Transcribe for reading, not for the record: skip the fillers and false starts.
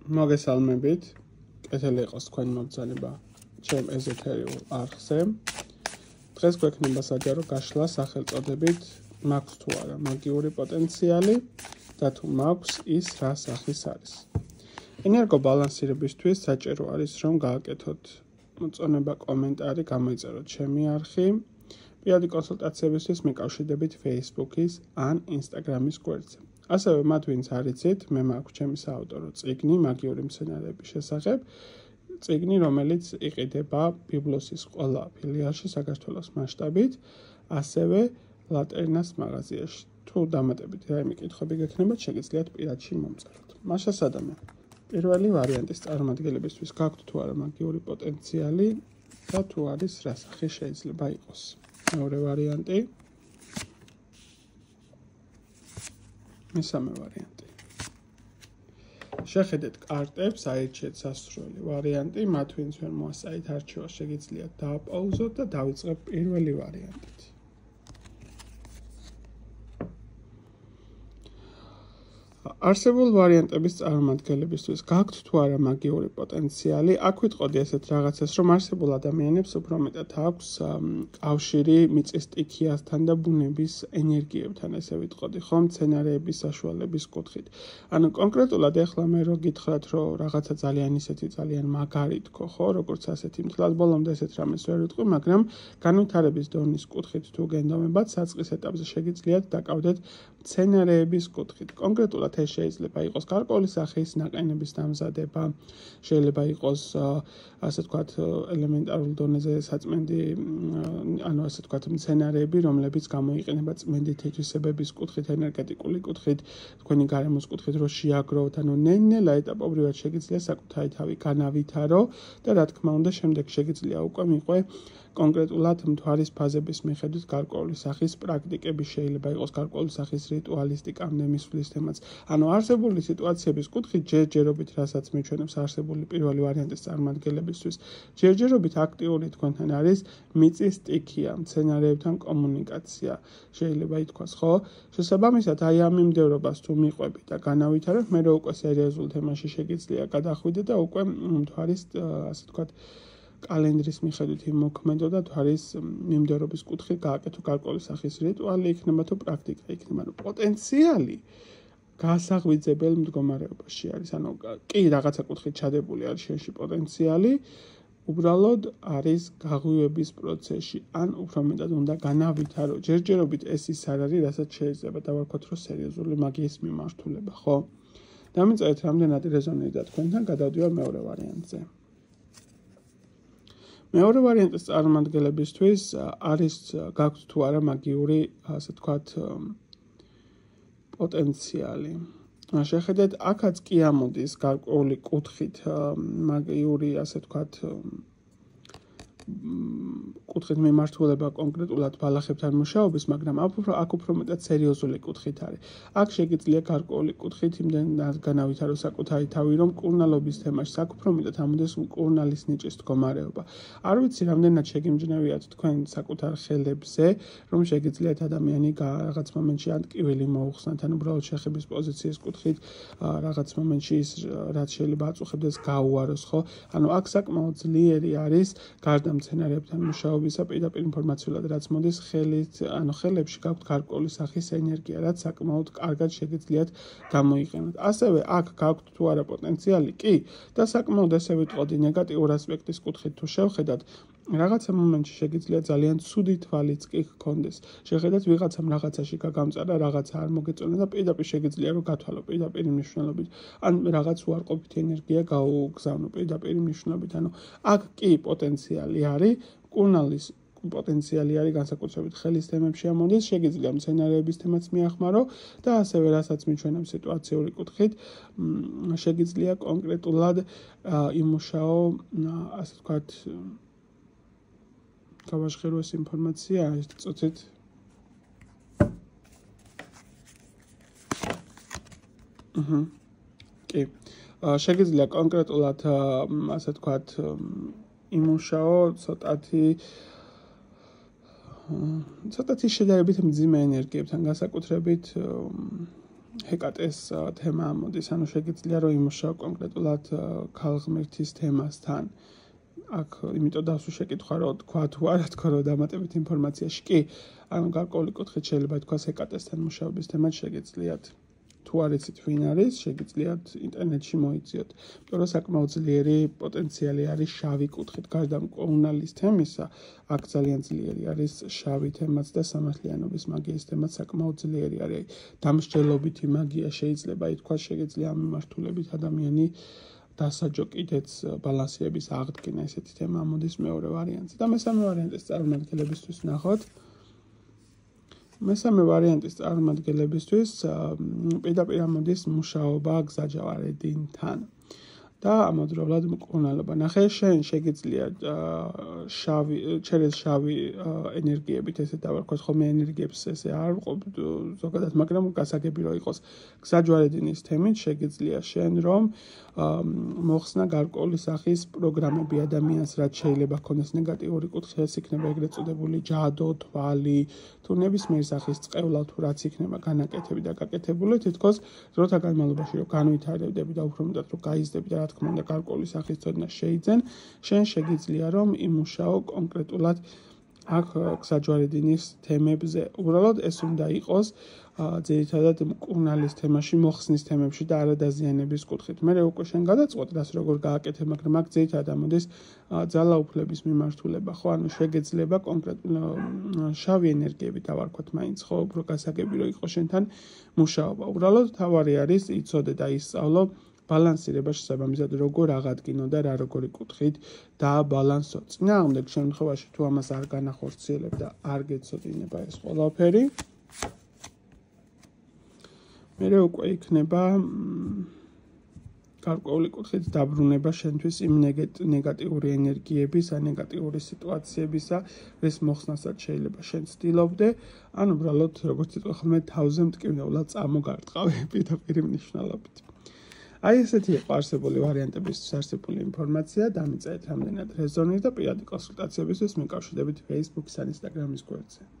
მოგესალმებით. კეთილი იყოს თქვენი მოგზაურობა ჩემ ეზოთერიულ არხზე. დღეს გვექნება საჯარო გაშლა სახელწოდებით მაქვს თუ არა მაგიური პოტენციალი და თუ მაქვს ის რა სახის არის. ენერგობალანსირებისთვის საჭირო არის რომ გააკეთოთ მოწონება კომენტარი, გამოიწეროთ ჩემი არხი. პირადი კონსულტაციებისთვის მეკავშირდებით Facebook-ის ან Instagram-ის გვერდზე. ასევე მათ ვინც არიცით, მე მაქვს ჩემი საავტორო წიგნი მაგიური მცენარეების შესახებ, წიგნი რომელიც იყიდება ბიბლოსის ყველა ფილიალში საქართველოს მასშტაბით, ასევე ლატერნას მაღაზიაში. თუ დამატებით რაიმე კითხვები გექნებათ, შეგიძლიათ პირადში მომწეროთ. მას შესადამე. პირველი ვარიანტის წარმომადგენლებისთვის გაქვთ თუ არა მაგიური პოტენციალი და თუ არის რა სახის შეიძლება იყოს. მეორე ვარიანტი. მესამე ვარიანტი. შეხედეთ კარტებს, აირჩიეთ სასურველი ვარიანტი, მათ ვინც ვერ მოასწარით არჩევას, შეგიძლიათ დააპაუზოთ და დავიწყებ პირველი ვარიანტით. არსებულ ვარიანტების წარმომადგენლებისთვის გაქვთ თუ არა მაგიური პოტენციალი, აქ ვიტყოდი ესეთ რაღაცას, რომ არსებულ ადამიანებს უფრო მეტად აქვს კავშირი მიწის სტიქიასთან და ბუნების ენერგიებთან, ესე ვიტყოდი, ხო, მცენარეების საშუალების კუთხით. ანუ კონკრეტულად ეხლა მე რო გითხრათ, რომ რაღაცა ძალიან ისეთი ძალიან მაგარი თქო, ხო, როგორც ასეთი მთლად ბოლომდე ესეთ რამეს ვერ ვიტყვი, მაგრამ განვითარების დონის კუთხით თუ გენდომებათ, საწყის ეტაპზე შეგიძლიათ დაკავდეთ მცენარეების კუთხით. კონკრეტულად ეს შეიძლება იყოს გარკვეული სახის ნაყენების დამზადება, შეიძლება იყოს ასე ვთქვათ ელემენტარულ დონეზე საწმენდი, ანუ ასე ვთქვათ მცენარეები, რომლებიც გამოიყენება წმენდი თეთრისებების კუთხით, ენერგეტიკული კუთხით, თქვენი გარემოს კუთხით, რომ შეაგროვოთ, ანუ ნელ-ნელა ეტაპობრივად შეგიძლია საკუთარი თავი განავითარო და რა თქმა უნდა, შემდეგ შეგიძლია უკვე მიყვე კონკრეტულად მთვარის ფაზების მიხედვით გარკვეული სახის პრაქტიკები, შეიძლება იყოს გარკვეული სახის რიტუალისტიკამდე მისვლის თემაც. ანუ არსებული სიტუაციების კუთხით ჯერჯერობით, რასაც მიჩვენებს არსებული პირველი ვარიანტის წარმომადგენლებისთვის, ჯერჯერობით აქტიური თქვენთან არის მიწის სტიქია, მცენარეებთან კომუნიკაცია, შეიძლება ითქვას, ხო? შესაბამისად, აი ამ მიმდევრობას თუ მიყვები და განავითარებ, მე უკვე სერიოზულ თემაში შეგიძლია გადახვიდე და უკვე მთვარის, ასე ვთქვათ, კალენდრის მიხედვით იმოქმედო და თვარის მიმდევრობის კუთხით გააკეთო გარკვეული სახის რიტუალი იქნება თუ პრაქტიკა იქნება. ანუ პოტენციალი გასაღვიძებელ მდგომარეობაში არის. ანუ კი რაღაცა კუთხით ჩადებული არის შენში პოტენციალი, უბრალოდ არის გაღვივების პროცესში, ან უფრო მეტად უნდა განავითარო. ჯერჯერობით ეს ის არ არის, რასაც შეიძლება დავარქვათ, რომ სერიოზული მაგიის მიმართულება, ხო? დამიწერეთ რამდენად რეზონირდა თქვენთან, გადავდივარ მეორე ვარიანტზე. მეორე ვარიანტის წარმომადგენლებისთვის არის გაქვთ თუ არა მაგიური, ასე ვთქვათ, პოტენციალი. შეხედეთ, აქაც კი ამოდის გარკვეული კუთხით მაგიური, ასე ვთქვათ, კუთხით მიმართულება კონკრეტულად ბალახებთან მუშაობის, მაგრამ აქ უფრო მეტად სერიოზული კუთხით არის. აქ შეგიძლია გარკვეული კუთხით იმდენად განავითარო საკუთარი თავი, რომ მკურნალობის თემაში აქ უფრო მეტად ამოდის მკურნალის ნიჭის მდგომარეობა. არ ვიცი, რამდენად შეგიმჯნევიათ თქვენ საკუთარ ხელებზე, რომ შეგიძლიათ ადამიანი რაღაც მომენტში ან ტკივილი მოუხსნათ, ან უბრალოდ შეხების პოზიციის კუთხით რაღაც მომენტში ის რაც შეიძლება აწუხებდეს გაუაროს, ხო? ანუ აქ საკმაოდ ძლიერი არის გარდა მცენარეებთან მუშაობისა პირდაპირ ინფორმაციულად რაც მოდის ხელით, ანუ ხელებში გაქვთ გარკვეული სახის ენერგია, რაც საკმაოდ კარგად შეგიძლიათ გამოიყენოთ. ასევე აქ გაქვთ თუ არა პოტენციალი, კი, და საკმაოდ ესე ვიტყოდი ნეგატიურ ასპექტის კუთხით თუ შევხედათ, რაღაცა მომენტში შეგიძლია ძალიან ცუდი თვალიც კი გქონდეს. შეხედათ ვიღაცამ რაღაცაში გაგამწარა, რაღაცა არ მოგეწონა და პირდაპირ შეგიძლია რომ გათვალო პირდაპირ მნიშვნელობით, ან რაღაც უარყოფითი ენერგია გაუგზავნო პირდაპირ მნიშვნელობით. ანუ აქ კი პოტენციალი არის, მკურნალის პოტენციალი არის განსაკუთრებით ხელის თემებში ამოდის, შეგიძლია მცენარეების თემაც მიახმარო და ასევე რასაც მიჩვენებს სიტუაციური კუთხით, შეგიძლია კონკრეტულად იმუშაო, ასე ვთქვათ, გავაშხირო ეს ინფორმაცია, ეს წუთით. კი. შეგიძლია კონკრეტულად, ასე ვთქვათ, იმუშაო ცოტათი შედარებით მძიმე ენერგიებთან, განსაკუთრებით ჰეკატეს თემა ამოდის, ანუ შეგიძლია რომ იმუშაო კონკრეტულად ქალღმერთის თემასთან. აქ იმიტომ დავსვი შეკითხვა რომ თქვა თუ არა თქვა რომ დამატებით ინფორმაციაში კი, ანუ გარკვეული კუთხით შეიძლება თქვას ჰეკატესთან მუშაობის თემად შეგიძლიათ. თუ არ იცით ვინ არის, შეგიძლიათ ინტერნეტში მოიძიოთ. იმიტომ რომ საკმაოდ ძლიერი პოტენციალი არის შავი კუთხით, გარდა მკურნალის თემისა, აქ ძალიან ძლიერი არის შავი თემაც და სამართლიანობის მაგიის თემაც საკმაოდ ძლიერი არის. დამსჯელობითი მაგია შეიძლება ითქვას, შეგიძლია ამ მიმართულებით ადამიანი დასაჯო კიდეც ბალანსიების აღდგენა, ესეთი თემა ამოდის მეორე ვარიანტზე. და მესამე ვარიანტის წარმომადგენლებისთვის ნახოთ. მესამე ვარიანტის წარმომადგენლებისთვის პირდაპირ ამოდის მუშაობა გზაჯავარედინთან და ამავდროულად მკურნალობა. ნახე, შენ შეგიძლია შავი ენერგიებით, ესე დავარქვათ, ხოლმე ენერგიებს ესე არ ვყოფ ზოგადად, მაგრამ გასაგები რომ იყოს გზაჯვარედინის თემით, შეგიძლია შენ რომ მოხსნა გარკვეული სახის პროგრამები ადამიანს, რაც შეიძლება ქონდეს ნეგატიური კუთხე, ეს იქნება ეგრეთ წოდებული ჯადო, თვალი, თუ ნებისმიერ სახის წყევლა თუ რაც იქნება განაკეთები და გაკეთებული, თითქოს დროთა განმავლობაში რომ განვითარებდები და უფრო მეტად რომ გაიზრდები და რა თქმა უნდა გარკვეული სახის ცოდნა შეიძენ, შენ შეგიძლია რომ იმუშაო კონკრეტულად აქ გზაჯვარედინის თემებზე. უბრალოდ ეს უნდა იყოს ძირითადად მკურნალის თემაში, მოხსნის თემებში და არადაზიანების კუთხით. მე უკვე შენ გადაწყვეტ რას როგორ გააკეთე, მაგრამ აქ ძირითადად ამოდის ძალაუფლების მიმართულება, ხო? ანუ შეგეძლება კონკრეტულ შავი ენერგიები დავარქვათ მაინც, ხო? უფრო გასაგები რომ იყოს შენთან მუშაობა. უბრალოდ თავარი არის იცოდე და ისწავლო ბალანსირება შესაბამისად როგორ აღადგინო და რა როგორი კუთხით დააბალანსო. წინააღმდეგ შემთხვევაში თუ ამას არ განახორციელებ და არ გეცოდინება ეს ყველაფერი, მერე უკვე იქნება გარკვეული კუთხით დაბრუნება შენთვის იმ ნეგატიური ენერგიების, ნეგატიური სიტუაციებისა, რის მოხსნასაც შეიძლება შენ ცდილობდე, ან უბრალოდ როგორც იტყვი ხოლმე თავზე მტკივნეულად წამოგარტყავი პირდაპირ მნიშვნელობით. აი ესეთი იყო არსებული ვარიანტებისთვის არსებული ინფორმაცია, დამიწერეთ რამდენად რეზონირს და პირადი კონსულტაციებისთვის მეკავშირდებით Facebook-ის ან Instagram-ის გვერდზე.